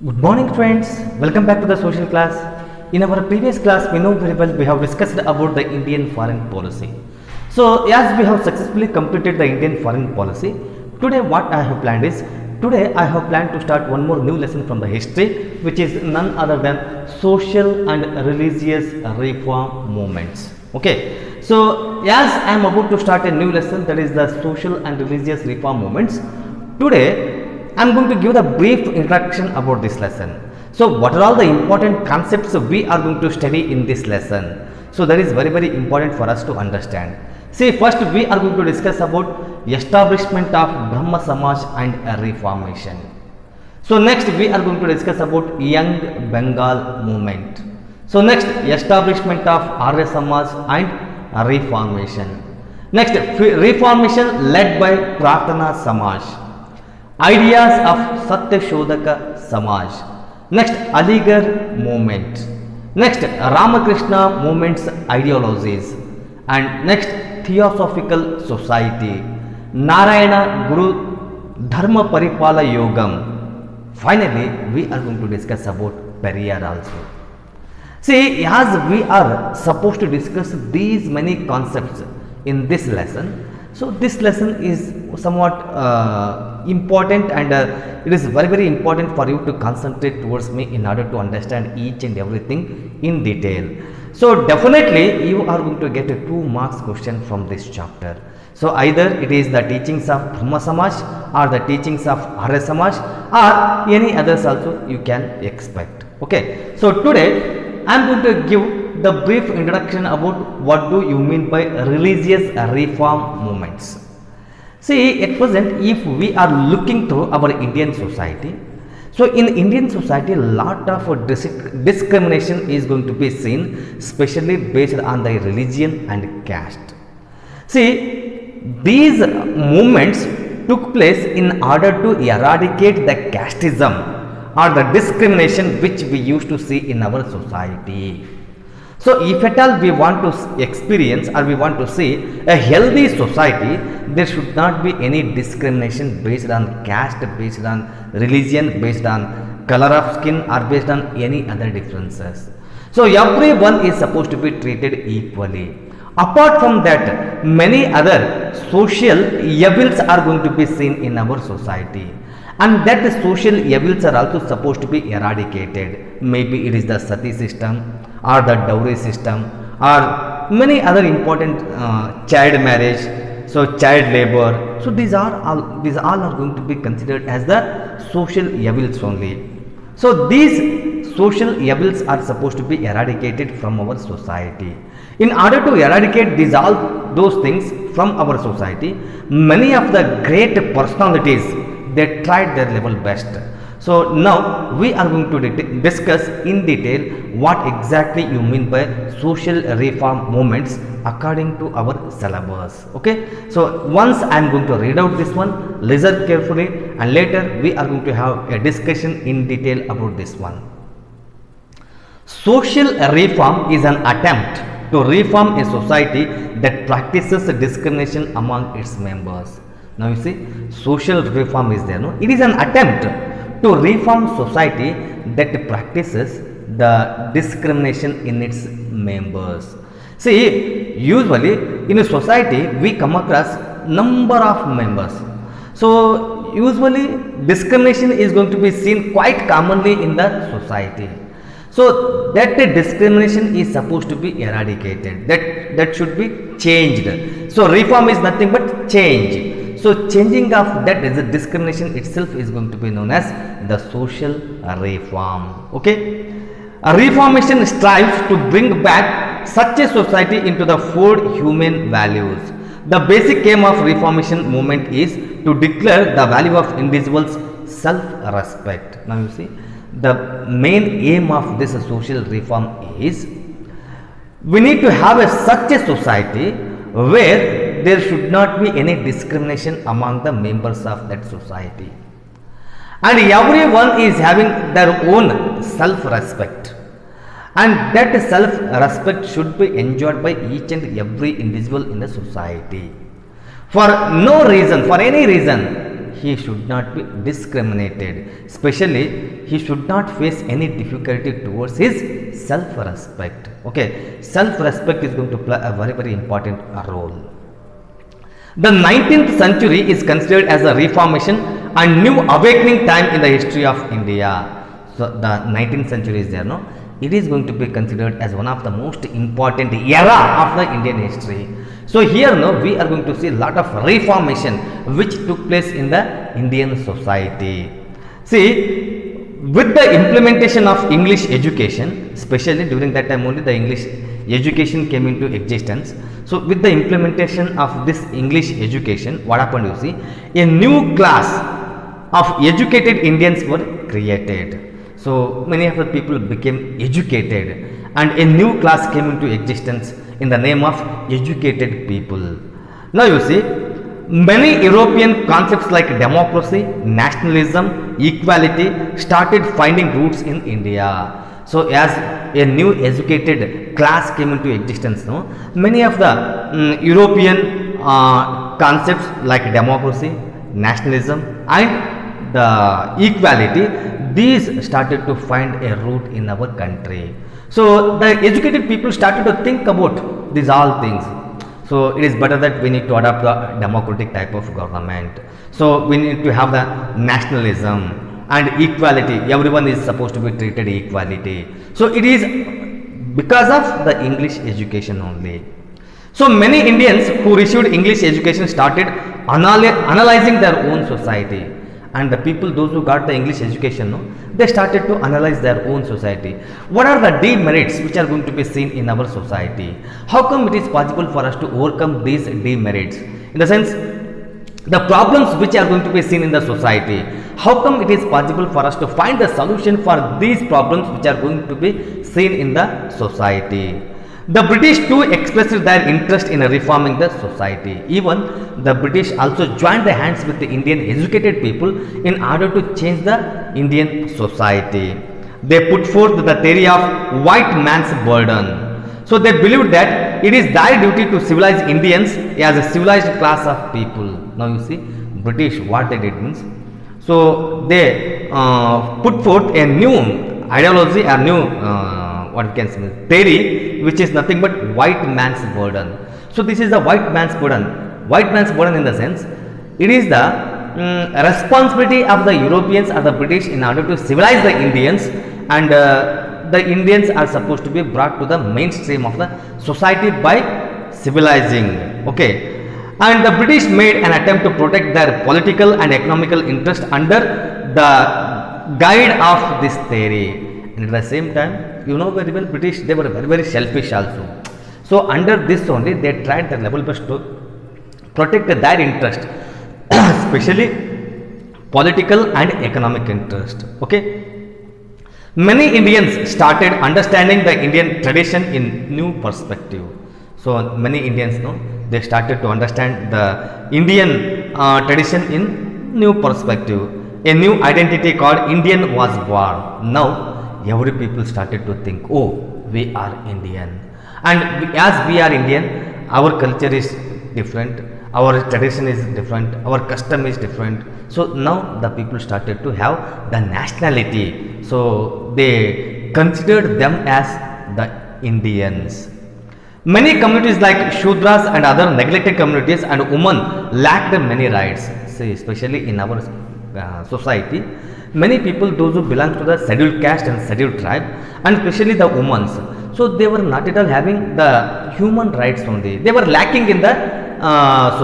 Good morning friends, welcome back to the social class. In our previous class we know very well we have discussed about the Indian foreign policy. So as we have successfully completed the Indian foreign policy, today what I have planned is, today I have planned to start one more new lesson from the history, which is none other than social and religious reform movements. Okay, so as I am about to start a new lesson, that is the social and religious reform movements, today I am going to give the brief introduction about this lesson. So what are all the important concepts we are going to study in this lesson? So that is very important for us to understand. See, first we are going to discuss about establishment of Brahma Samaj and reformation. So next we are going to discuss about Young Bengal movement. So next, establishment of Arya Samaj and reformation. Next, reformation led by Pratana Samaj. Ideas of Satya Shodhaka Samaj. Next, Aligarh movement. Next, Ramakrishna movement's ideologies. And next, Theosophical Society. Narayana Guru Dharma Paripala Yogam. Finally, we are going to discuss about Periyar also. See, as we are supposed to discuss these many concepts in this lesson, so this lesson is somewhat important, and it is very important for you to concentrate towards me in order to understand each and everything in detail. So definitely you are going to get a 2 marks question from this chapter. So either it is the teachings of Brahma Samaj or the teachings of Arya Samaj or any others also you can expect. Okay, so today I am going to give the brief introduction about what do you mean by religious reform movements. See, at present if we are looking through our Indian society, so in Indian society a lot of discrimination is going to be seen, especially based on the religion and caste. See, these movements took place in order to eradicate the casteism or the discrimination which we used to see in our society. So if at all we want to experience or we want to see a healthy society, there should not be any discrimination based on caste, based on religion, based on color of skin or based on any other differences. So everyone is supposed to be treated equally. Apart from that, many other social evils are going to be seen in our society, and that the social evils are also supposed to be eradicated. Maybe it is the sati system or the dowry system or many other important child marriage, so child labor. So these all are going to be considered as the social evils only. So these social evils are supposed to be eradicated from our society. In order to eradicate those things from our society, many of the great personalities, they tried their level best. So now we are going to discuss in detail what exactly you mean by social reform movements according to our syllabus. Okay, so once I am going to read out this one, listen carefully, and later we are going to have a discussion in detail about this one. Social reform is an attempt to reform a society that practices discrimination among its members. Now you see, social reform is there, no? It is an attempt to reform society that practices the discrimination in its members. See, usually in a society we come across number of members. So usually discrimination is going to be seen quite commonly in the society. So that discrimination is supposed to be eradicated. That should be changed. So reform is nothing but change. So changing of that is a discrimination itself is going to be known as the social reform. Okay, a reformation strives to bring back such a society into the 4 human values. The basic aim of reformation movement is to declare the value of individuals' self-respect. Now you see, the main aim of this social reform is we need to have such a society where there should not be any discrimination among the members of that society, and everyone is having their own self-respect, and that self-respect should be enjoyed by each and every individual in the society. For no reason, for any reason, he should not be discriminated, especially he should not face any difficulty towards his self-respect. Okay, self-respect is going to play a very important role. The 19th century is considered as a reformation and new awakening time in the history of India. So the 19th century is there, no? It is going to be considered as one of the most important era of the Indian history. So here, no, we are going to see a lot of reformation which took place in the Indian society. See, with the implementation of English education, especially during that time only the English education came into existence. So with the implementation of this English education, what happened, you see, a new class of educated Indians were created. So many of the people became educated and a new class came into existence in the name of educated people. Now you see, many European concepts like democracy, nationalism, equality started finding roots in India. So as a new educated class came into existence, no, many of the European concepts like democracy, nationalism and the equality, these started to find a root in our country. So the educated people started to think about these all things. So it is better that we need to adopt the democratic type of government. So we need to have the nationalism and equality. Everyone is supposed to be treated equality. So it is because of the English education only. So many Indians who received English education started analyzing their own society. And the people, those who got the English education, no, they started to analyze their own society. What are the demerits which are going to be seen in our society? How come it is possible for us to overcome these demerits? In the sense, the problems which are going to be seen in the society, how come it is possible for us to find the solution for these problems which are going to be seen in the society? The British too expressed their interest in reforming the society. Even the British also joined their hands with the Indian educated people in order to change the Indian society. They put forth the theory of white man's burden. So they believed that it is their duty to civilize Indians as a civilized class of people. Now you see, British, what they did means, so they put forth a new ideology, a new what we can say theory, which is nothing but white man's burden. So this is the white man's burden. White man's burden in the sense, it is the responsibility of the Europeans or the British in order to civilize the Indians, and the Indians are supposed to be brought to the mainstream of the society by civilizing. Okay, and the British made an attempt to protect their political and economical interest under the guide of this theory. And at the same time, you know very well, British, they were very selfish also. So under this only, they tried their level best to protect their interest, especially political and economic interest. Okay, many Indians started understanding the Indian tradition in new perspective. So many Indians know, they started to understand the Indian tradition in new perspective. A new identity called Indian was born. Now every people started to think, oh, we are Indian, and as we are Indian, our culture is different, our tradition is different, our custom is different. So now the people started to have the nationality. So they considered them as the Indians. Many communities like Shudras and other neglected communities and women lacked many rights. See, especially in our society, many people, those who belong to the scheduled caste and scheduled tribe, and especially the women, so they were not at all having the human rights only. They were lacking in the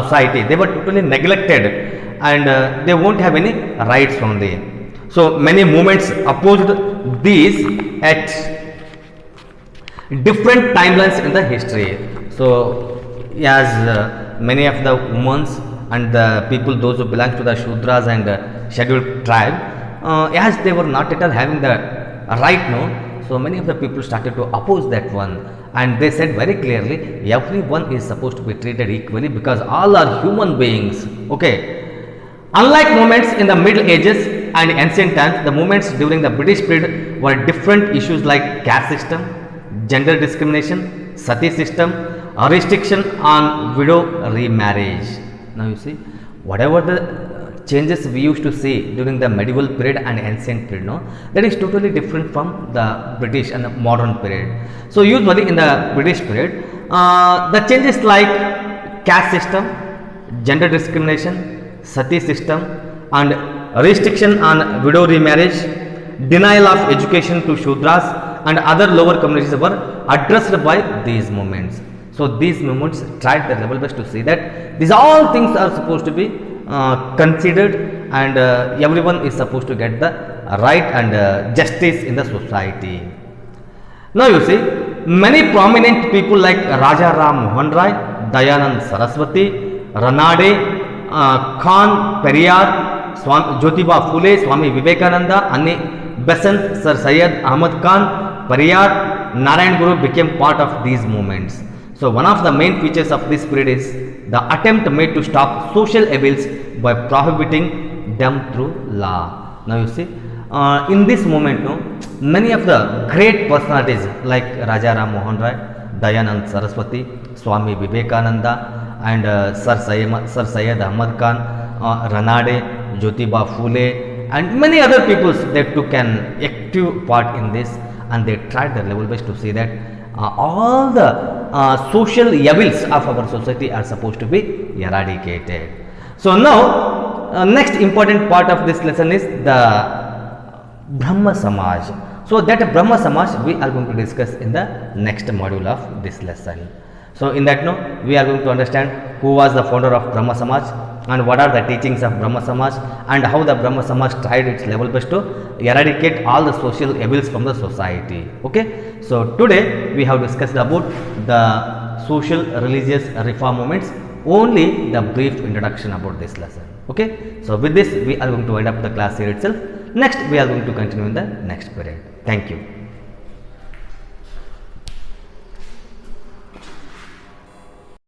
society. They were totally neglected, and they won't have any rights only. So many movements opposed these at different timelines in the history. So as many of the women and the people, those who belong to the Shudras and scheduled tribe, as they were not at all having the right, no, so many of the people started to oppose that one, and they said very clearly, everyone is supposed to be treated equally because all are human beings. Okay, unlike movements in the Middle Ages and ancient times, the movements during the British period were different issues like caste system, gender discrimination, sati system, restriction on widow remarriage. Now you see, whatever the changes we used to see during the medieval period and ancient period, no, that is totally different from the British and the modern period. So usually in the British period, the changes like caste system, gender discrimination, sati system, and restriction on widow remarriage, denial of education to Shudras and other lower communities were addressed by these movements. So these movements tried their level best to see that these all things are supposed to be considered, and everyone is supposed to get the right and justice in the society. Now you see, many prominent people like Raja Ram Mohan Rai, Dayanand Saraswati, Ranade, Khan Periyar, Jyotiba Phule, Swami Vivekananda, Anne Besant, Sir Syed Ahmad Khan, Periyar, Narayan Guru became part of these movements. So one of the main features of this period is the attempt made to stop social evils by prohibiting them through law. Now you see, in this moment, no, many of the great personalities like Raja Ram Mohan Rai, Dayanand Saraswati, Swami Vivekananda, and Sir Syed Ahmad Khan, Ranade, Jyotiba Phule, and many other people, they took an active part in this, and they tried their level best to see that all the social evils of our society are supposed to be eradicated. So now next important part of this lesson is the Brahma Samaj. So that Brahma Samaj we are going to discuss in the next module of this lesson. So in that note, we are going to understand who was the founder of Brahma Samaj and what are the teachings of Brahma Samaj, and how the Brahma Samaj tried its level best to eradicate all the social evils from the society. Okay, so today we have discussed about the social religious reform movements, only the brief introduction about this lesson. Okay, so with this we are going to end up the class here itself. Next we are going to continue in the next period. Thank you.